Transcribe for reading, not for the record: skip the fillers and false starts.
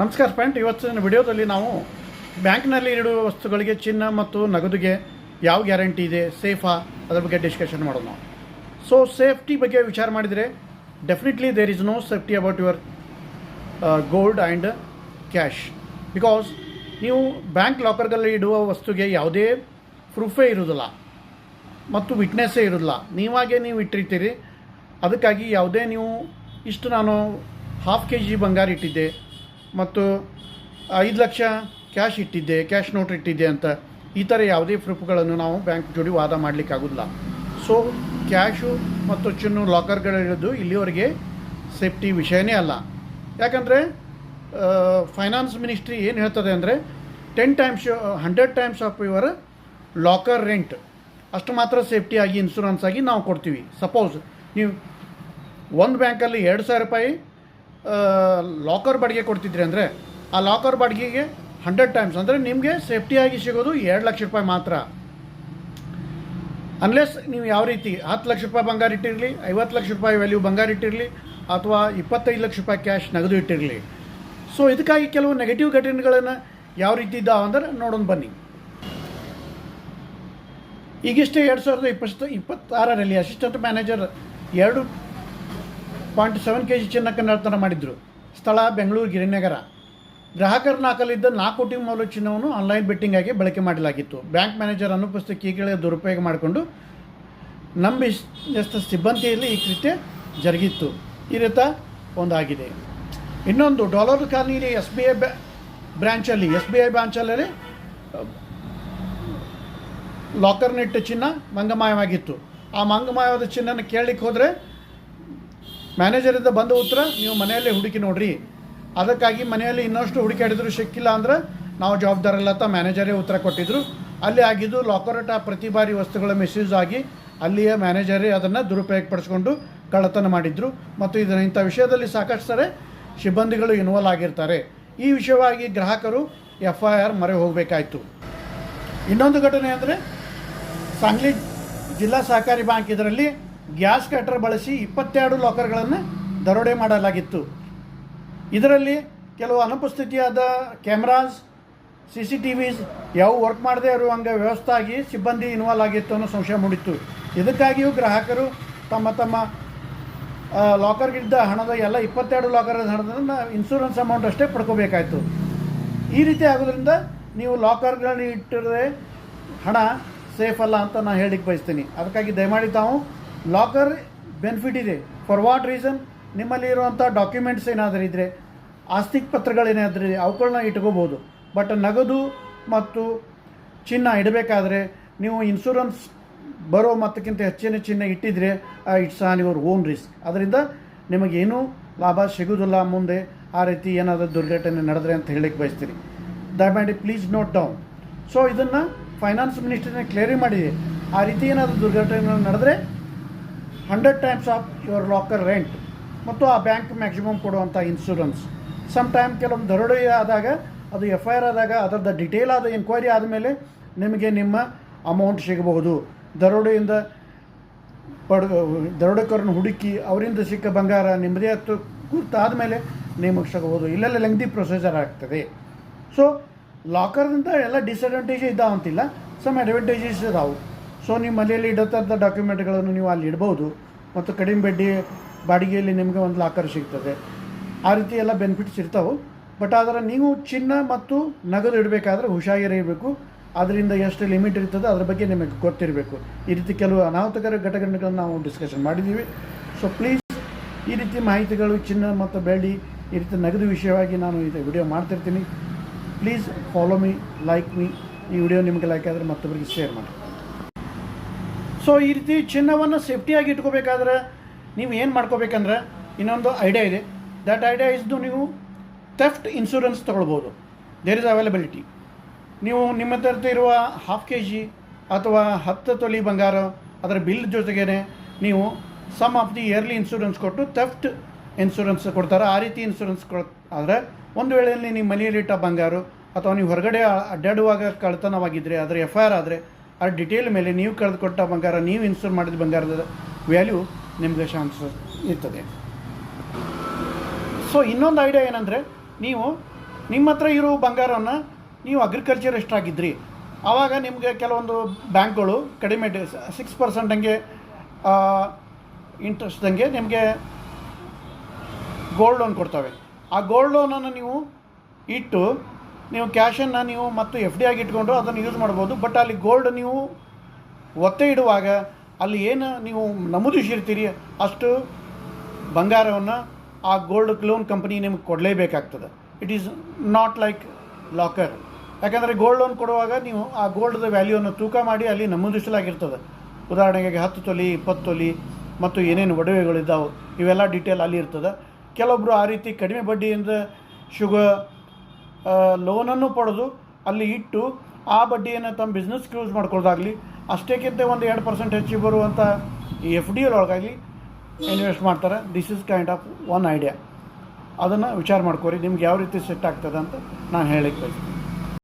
ನಮಸ್ಕಾರ ಫ್ರೆಂಡ್, ಇವತ್ತಿನ ವಿಡಿಯೋದಲ್ಲಿ ನಾವು ಬ್ಯಾಂಕ್ನಲ್ಲಿ ಇಡುವ ವಸ್ತುಗಳಿಗೆ ಚಿನ್ನ ಮತ್ತು ನಗದುಗೆ ಯಾವ ಗ್ಯಾರಂಟಿ ಇದೆ, ಸೇಫಾ, ಅದರ ಬಗ್ಗೆ ಡಿಸ್ಕಷನ್ ಮಾಡೋಣ. ಸೊ ಸೇಫ್ಟಿ ಬಗ್ಗೆ ವಿಚಾರ ಮಾಡಿದರೆ definitely there is no safety about your gold and cash. Because ನೀವು ಬ್ಯಾಂಕ್ ಲಾಕರ್ಗಳಲ್ಲಿ ಇಡುವ ವಸ್ತುಗೆ ಯಾವುದೇ ಪ್ರೂಫೇ ಇರೋದಿಲ್ಲ ಮತ್ತು ವಿಟ್ನೆಸ್ಸೇ ಇರೋದಿಲ್ಲ. ನೀವಾಗೆ ನೀವು ಇಟ್ಟಿರ್ತೀರಿ. ಅದಕ್ಕಾಗಿ ಯಾವುದೇ ನೀವು ಇಷ್ಟು ನಾನು 1/2 kg ಬಂಗಾರ ಇಟ್ಟಿದ್ದೆ ಮತ್ತು 5 ಲಕ್ಷ ಕ್ಯಾಶ್ ಇಟ್ಟಿದ್ದೆ, ಕ್ಯಾಶ್ ನೋಟ್ ಇಟ್ಟಿದ್ದೆ ಅಂತ ಈ ಥರ ಯಾವುದೇ ಪ್ರೂಫ್ಗಳನ್ನು ನಾವು ಬ್ಯಾಂಕ್ ಜೋಡಿ ವಾದ ಮಾಡಲಿಕ್ಕಾಗೋದಿಲ್ಲ. ಸೊ ಕ್ಯಾಶು ಮತ್ತು ಚಿನ್ನ ಲಾಕರ್ಗಳಿರೋದು ಇಲ್ಲಿವರೆಗೆ ಸೇಫ್ಟಿ ವಿಷಯನೇ ಅಲ್ಲ. ಯಾಕಂದರೆ ಫೈನಾನ್ಸ್ ಮಿನಿಸ್ಟ್ರಿ ಏನು ಹೇಳ್ತದೆ ಅಂದರೆ 100 times of your locker rent ಅಷ್ಟು ಮಾತ್ರ ಸೇಫ್ಟಿ ಆಗಿ ಇನ್ಶೂರೆನ್ಸ್ ಆಗಿ ನಾವು ಕೊಡ್ತೀವಿ. ಸಪೋಸ್ ನೀವು ಒಂದು ಬ್ಯಾಂಕಲ್ಲಿ 2,000 ರೂಪಾಯಿ ಲಾಕರ್ ಬಾಡಿಗೆ ಕೊಡ್ತಿದ್ರಿ ಅಂದರೆ ಆ ಲಾಕರ್ ಬಾಡಿಗೆಗೆ 100 ಟೈಮ್ಸ್ ಅಂದರೆ ನಿಮಗೆ ಸೇಫ್ಟಿಯಾಗಿ ಸಿಗೋದು 2 ಲಕ್ಷ ರೂಪಾಯಿ ಮಾತ್ರ. ಅನ್ಲೆಸ್ ನೀವು ಯಾವ ರೀತಿ 10 ಲಕ್ಷ ರೂಪಾಯಿ ಬಂಗಾರ ಇಟ್ಟಿರಲಿ, 50 ಲಕ್ಷ ರೂಪಾಯಿ ವ್ಯಾಲ್ಯೂ ಬಂಗಾರ ಇಟ್ಟಿರಲಿ, ಅಥವಾ 25 ಲಕ್ಷ ರೂಪಾಯಿ ಕ್ಯಾಶ್ ನಗದು ಇಟ್ಟಿರಲಿ. ಸೊ ಇದಕ್ಕಾಗಿ ಕೆಲವು ನೆಗೆಟಿವ್ ಘಟನೆಗಳನ್ನು ಯಾವ ರೀತಿ ಇದ್ದಾವೆ ಅಂದ್ರೆ ನೋಡೋಣ ಬನ್ನಿ. ಈಗಿಷ್ಟೇ 2026ರಲ್ಲಿ ಅಸಿಸ್ಟೆಂಟ್ ಮ್ಯಾನೇಜರ್ 2.7 kg ಚಿನ್ನ ಕಳ್ಳತನ ಮಾಡಿದ್ರು. ಸ್ಥಳ ಬೆಂಗಳೂರು ಗಿರಿನಗರ. ಗ್ರಾಹಕರನ್ನ ಹಾಕಲಿದ್ದ 4 ಕೋಟಿ ಮೌಲ್ಯ ಚಿನ್ನವನ್ನು ಆನ್ಲೈನ್ ಬೆಟ್ಟಿಂಗ್ ಆಗಿ ಬಳಕೆ ಮಾಡಲಾಗಿತ್ತು. ಬ್ಯಾಂಕ್ ಮ್ಯಾನೇಜರ್ ಅನುಪಸ್ಥಿತ ಕೀಗಳ ದುರುಪಯೋಗ ಮಾಡಿಕೊಂಡು ನಂಬಿಕೆಸ್ಥ ಸಿಬ್ಬಂದಿಯಲ್ಲಿ ಈ ಕೃತ್ಯ ಜರುಗಿತ್ತು. ಈ ರೀತಿ ಒಂದಾಗಿದೆ. ಇನ್ನೊಂದು ಡಾಲರ್ ಕಾಲನಿಯಲ್ಲಿ ಎಸ್ ಬಿ ಐ ಬ್ರಾಂಚಲ್ಲಿ ಲಾಕರ್ನಿಟ್ಟ ಚಿನ್ನ ಮಂಗಮಾಯವಾಗಿತ್ತು. ಆ ಮಂಗಮಾಯವಾದ ಚಿನ್ನನ ಕೇಳಲಿಕ್ಕೆ ಹೋದರೆ ಮ್ಯಾನೇಜರಿಂದ ಬಂದ ಉತ್ತರ, ನೀವು ಮನೆಯಲ್ಲೇ ಹುಡುಕಿ ನೋಡ್ರಿ. ಅದಕ್ಕಾಗಿ ಮನೆಯಲ್ಲಿ ಇನ್ನಷ್ಟು ಹುಡುಕಾಡಿದ್ರು ಸಿಕ್ಕಿಲ್ಲ ಅಂದ್ರೆ ನಾವು ಜವಾಬ್ದಾರಲ್ಲ ಅಂತ ಮ್ಯಾನೇಜರೇ ಉತ್ತರ ಕೊಟ್ಟಿದ್ದರು. ಅಲ್ಲಿ ಆಗಿದ್ದು ಲಾಕರ್ಟ ಪ್ರತಿ ಬಾರಿ ವಸ್ತುಗಳ ಮಿಸ್ಯೂಸ್ ಆಗಿ ಅಲ್ಲಿಯ ಮ್ಯಾನೇಜರೇ ಅದನ್ನು ದುರುಪಯೋಗಪಡಿಸ್ಕೊಂಡು ಕಳ್ಳತನ ಮಾಡಿದ್ರು. ಮತ್ತು ಇಂಥ ವಿಷಯದಲ್ಲಿ ಸಾಕಷ್ಟು ಸರಿ ಸಿಬ್ಬಂದಿಗಳು ಇನ್ವಾಲ್ವ್ ಆಗಿರ್ತಾರೆ. ಈ ವಿಷಯವಾಗಿ ಗ್ರಾಹಕರು FIR ಮೊರೆ ಹೋಗಬೇಕಾಯಿತು. ಇನ್ನೊಂದು ಘಟನೆ ಅಂದರೆ ಸಾಂಗ್ಲಿ ಜಿಲ್ಲಾ ಸಹಕಾರಿ ಬ್ಯಾಂಕ್, ಇದರಲ್ಲಿ ಗ್ಯಾಸ್ ಕಟರ್ ಬಳಸಿ 22 ಲಾಕರ್ಗಳನ್ನು ದರೋಡೆ ಮಾಡಲಾಗಿತ್ತು. ಇದರಲ್ಲಿ ಕೆಲವು ಅನುಪಸ್ಥಿತಿಯಾದ ಕ್ಯಾಮ್ರಾಸ್, CCTVs ಯಾವ ವರ್ಕ್ ಮಾಡದೆ ಇರುವಂಗೆ ವ್ಯವಸ್ಥೆ ಆಗಿ ಸಿಬ್ಬಂದಿ ಇನ್ವಾಲ್ವ್ ಆಗಿತ್ತು ಅನ್ನೋ ಸಂಶಯ ಮೂಡಿತ್ತು. ಇದಕ್ಕಾಗಿಯೂ ಗ್ರಾಹಕರು ತಮ್ಮ ಲಾಕರ್ಗಿದ್ದ ಹಣದ ಎಲ್ಲ 22 ಲಾಕರ್ ಹಣದಿಂದ ಇನ್ಶೂರೆನ್ಸ್ ಅಮೌಂಟ್ ಅಷ್ಟೇ ಪಡ್ಕೋಬೇಕಾಯಿತು. ಈ ರೀತಿ ಆಗೋದ್ರಿಂದ ನೀವು ಲಾಕರ್ಗಳಲ್ಲಿ ಇಟ್ಟಿರದೆ ಹಣ ಸೇಫ್ ಅಲ್ಲ ಅಂತ ನಾನು ಹೇಳಲಿಕ್ಕೆ ಬಯಸ್ತೀನಿ. ಅದಕ್ಕಾಗಿ ದಯಮಾಡಿ ತಾವು ಲಾಕರ್ ಬೆನಿಫಿಟ್ ಇದೆ. For what reason? ನಿಮ್ಮಲ್ಲಿ ಇರುವಂಥ ಡಾಕ್ಯುಮೆಂಟ್ಸ್ ಏನಾದರೂ ಇದ್ದರೆ, ಆಸ್ತಿಕ ಪತ್ರಗಳೇನಾದರೂ ಅವುಗಳನ್ನ ಇಟ್ಕೋಬೋದು. ಬಟ್ ನಗದು ಮತ್ತು ಚಿನ್ನ ಇಡಬೇಕಾದ್ರೆ ನೀವು ಇನ್ಶೂರೆನ್ಸ್ ಬರೋ ಮೊತ್ತಕ್ಕಿಂತ ಹೆಚ್ಚಿನ ಚಿನ್ನ ಇಟ್ಟಿದ್ರೆ it's on your own risk. ಅದರಿಂದ ನಿಮಗೇನೂ ಲಾಭ ಸಿಗೋದಿಲ್ಲ ಮುಂದೆ ಆ ರೀತಿ ಏನಾದರೂ ದುರ್ಘಟನೆ ನಡೆದ್ರೆ ಅಂತ ಹೇಳಲಿಕ್ಕೆ ಬಯಸ್ತೀನಿ. ದಯಮಾಡಿ ಪ್ಲೀಸ್ ನೋಟ್ ಡೌನ್. ಸೊ ಇದನ್ನು ಫೈನಾನ್ಸ್ ಮಿನಿಸ್ಟ್ರಿನ ಕ್ಲಿಯರ್ ಮಾಡಿದೆ. ಆ ರೀತಿ ಏನಾದರೂ ದುರ್ಘಟನೆ ನಡೆದರೆ 100 times of your locker rent ಮತ್ತು ಆ ಬ್ಯಾಂಕ್ ಮ್ಯಾಕ್ಸಿಮಮ್ ಕೊಡುವಂಥ ಇನ್ಶೂರೆನ್ಸ್. ಸಮ್ ಟೈಮ್ ಕೆಲವೊಂದು ದರೋಡೆ ಆದಾಗ, ಅದು FIR ಆದಾಗ, ಅದರದ್ದು ಡಿಟೇಲ್ ಆದ ಎನ್ಕ್ವೈರಿ ಆದಮೇಲೆ ನಿಮಗೆ ನಿಮ್ಮ ಅಮೌಂಟ್ ಸಿಗಬಹುದು. ದರೋಡೆಕೋರನ್ನು ಹುಡುಕಿ ಅವರಿಂದ ಸಿಕ್ಕ ಬಂಗಾರ ನಿಮ್ಮದೇ ಹತ್ತು ಗುರ್ತಾದಮೇಲೆ ನಿಮಗೆ ಸಿಗಬಹುದು. ಇಲ್ಲೆಲ್ಲ ಲೆಂಗ್ದಿ ಪ್ರೊಸೀಜರ್ ಆಗ್ತದೆ. ಸೊ ಲಾಕರ್ದಿಂದ ಎಲ್ಲ ಡಿಸ್ಅಡ್ವಾಂಟೇಜ್ ಇದ್ದಾವಂತಿಲ್ಲ, ಸಮ್ ಅಡ್ವಾಂಟೇಜಸ್ ಇದಾವೆ. ಸೊ ನಿಮ್ಮ ಮನೆಯಲ್ಲಿ ಇಡೋಂಥ ಡಾಕ್ಯುಮೆಂಟ್ಗಳನ್ನು ನೀವು ಅಲ್ಲಿ ಇಡ್ಬೋದು ಮತ್ತು ಕಡಿಮೆ ಬಾಡಿಗೆಯಲ್ಲಿ ನಿಮಗೆ ಒಂದು ಲಾಕರ್ ಸಿಗ್ತದೆ. ಆ ರೀತಿ ಎಲ್ಲ ಬೆನಿಫಿಟ್ಸ್ ಇರ್ತಾವೆ. ಬಟ್ ಆದರೆ ನೀವು ಚಿನ್ನ ಮತ್ತು ನಗದು ಇಡಬೇಕಾದ್ರೆ ಹುಷಾರಿರಬೇಕು. ಅದರಿಂದ ಎಷ್ಟು ಲಿಮಿಟ್ ಇರ್ತದೆ ಅದ್ರ ಬಗ್ಗೆ ನಿಮಗೆ ಗೊತ್ತಿರಬೇಕು. ಈ ರೀತಿ ಕೆಲವು ಅನಾಹುತಕರ ಘಟನೆಗಳನ್ನು ನಾವು ಡಿಸ್ಕಷನ್ ಮಾಡಿದ್ದೀವಿ. ಸೊ ಪ್ಲೀಸ್ ಈ ರೀತಿ ಮಾಹಿತಿಗಳು ಚಿನ್ನ ಮತ್ತು ಬೆಳ್ಳಿ ಈ ರೀತಿ ನಗದು ವಿಷಯವಾಗಿ ನಾನು ಇದು ವಿಡಿಯೋ ಮಾಡ್ತಿರ್ತೀನಿ. Please follow me, like me. ಈ ವಿಡಿಯೋ ನಿಮಗೆ ಲೈಕ್ ಆದರೆ ಮತ್ತೊಬ್ಬರಿಗೆ ಶೇರ್ ಮಾಡಿ. ಸೊ ಈ ರೀತಿ ಚಿನ್ನವನ್ನು ಸೇಫ್ಟಿಯಾಗಿ ಇಟ್ಕೋಬೇಕಾದ್ರೆ ನೀವು ಏನು ಮಾಡ್ಕೋಬೇಕಂದ್ರೆ ಇನ್ನೊಂದು ಐಡಿಯಾ ಇದೆ. ದಟ್ ಐಡಿಯಾ ಇಸ್ದು ನೀವು ಥೆಫ್ಟ್ ಇನ್ಶೂರೆನ್ಸ್ ತೊಗೊಳ್ಬೋದು. There is availability. ನೀವು ನಿಮ್ಮ ಹತ್ರ ಇರುವ 1/2 kg ಅಥವಾ 10 ತೊಲಿ ಬಂಗಾರ ಅದರ ಬಿಲ್ ಜೊತೆಗೇ ನೀವು sum of the yearly insurance ಕೊಟ್ಟು ಥೆಫ್ಟ್ ಇನ್ಶೂರೆನ್ಸ್ ಕೊಡ್ತಾರೆ. ಆ ರೀತಿ ಇನ್ಶೂರೆನ್ಸ್ ಆದರೆ ಒಂದು ವೇಳೆಯಲ್ಲಿ ನಿಮ್ಮ ಮನೆಯಲ್ಲಿಟ್ಟ ಬಂಗಾರ ಅಥವಾ ನೀವು ಹೊರಗಡೆ ಅಡ್ಡಾಡುವಾಗ ಕಳ್ಳತನವಾಗಿದ್ದರೆ ಅದರ FIR ಆದರೆ ಆ ಡಿಟೇಲ್ ಮೇಲೆ ನೀವು ಕಳೆದುಕೊಟ್ಟ ಬಂಗಾರ, ನೀವು ಇನ್ಶೂರ್ ಮಾಡಿದ ಬಂಗಾರದ ವ್ಯಾಲ್ಯೂ ನಿಮಗೆ ಚಾನ್ಸಸ್ ಇರ್ತದೆ. ಸೊ ಇನ್ನೊಂದು ಐಡಿಯಾ ಏನಂದರೆ, ನೀವು ನಿಮ್ಮ ಹತ್ರ ಇರೋ ಬಂಗಾರವನ್ನು ನೀವು ಅಗ್ರಿಕಲ್ಚರಿಸ್ಟ್ ಆಗಿದ್ರಿ, ಆವಾಗ ನಿಮಗೆ ಕೆಲವೊಂದು ಬ್ಯಾಂಕ್ಗಳು ಕಡಿಮೆ 6% ಹಂಗೆ ಇಂಟ್ರೆಸ್ಟ್ದಂಗೆ ನಿಮಗೆ ಗೋಲ್ಡ್ ಲೋನ್ ಕೊಡ್ತವೆ. ಆ ಗೋಲ್ಡ್ ಲೋನನ್ನು ನೀವು ಇಟ್ಟು ನೀವು ಕ್ಯಾಶನ್ನು ನೀವು ಮತ್ತು FD ಆಗಿ ಇಟ್ಕೊಂಡು ಅದನ್ನು ಯೂಸ್ ಮಾಡ್ಬೋದು. ಬಟ್ ಅಲ್ಲಿ ಗೋಲ್ಡ್ ನೀವು ಒತ್ತೆ ಇಡುವಾಗ ಅಲ್ಲಿ ಏನು ನೀವು ನಮೂದಿಸಿರ್ತೀರಿ ಅಷ್ಟು ಬಂಗಾರವನ್ನು ಆ ಗೋಲ್ಡ್ ಲೋನ್ ಕಂಪನಿ ನಿಮ್ಗೆ ಕೊಡಲೇಬೇಕಾಗ್ತದೆ. It is not like locker. ಯಾಕಂದರೆ ಗೋಲ್ಡ್ ಲೋನ್ ಕೊಡುವಾಗ ನೀವು ಆ ಗೋಲ್ಡ್ದ ವ್ಯಾಲ್ಯೂವನ್ನು ತೂಕ ಮಾಡಿ ಅಲ್ಲಿ ನಮೂದಿಸಲಾಗಿರ್ತದೆ. ಉದಾಹರಣೆಗೆ 10 ತೊಲಿ 20 ತೊಲಿ ಮತ್ತು ಏನೇನು ಒಡವೆಗಳಿದ್ದಾವೆ ಇವೆಲ್ಲ ಡೀಟೇಲ್ ಅಲ್ಲಿ ಇರ್ತದೆ. ಕೆಲವೊಬ್ಬರು ಆ ರೀತಿ ಕಡಿಮೆ ಬಡ್ಡಿಯಿಂದ ಲೋನನ್ನು ಪಡೆದು ಅಲ್ಲಿ ಇಟ್ಟು ಆ ಬಡ್ಡಿಯನ್ನು ತಮ್ಮ ಬಿಸ್ನೆಸ್ಗೆ ಯೂಸ್ ಮಾಡ್ಕೊಳ್ಳೋದಾಗಲಿ, ಅಷ್ಟಕ್ಕಿಂತ ಒಂದು 2% ಹೆಚ್ಚಿಗೆ ಬರುವಂಥ FD ಒಳಗಾಗಿ ಇನ್ವೆಸ್ಟ್ ಮಾಡ್ತಾರೆ. This is kind of one idea. ಅದನ್ನು ವಿಚಾರ ಮಾಡ್ಕೊರಿ, ನಿಮ್ಗೆ ಯಾವ ರೀತಿ ಸೆಟ್ ಆಗ್ತದೆ ಅಂತ ನಾನು ಹೇಳಿಕ್ಕೆ ಬಯಸ್ತೀನಿ.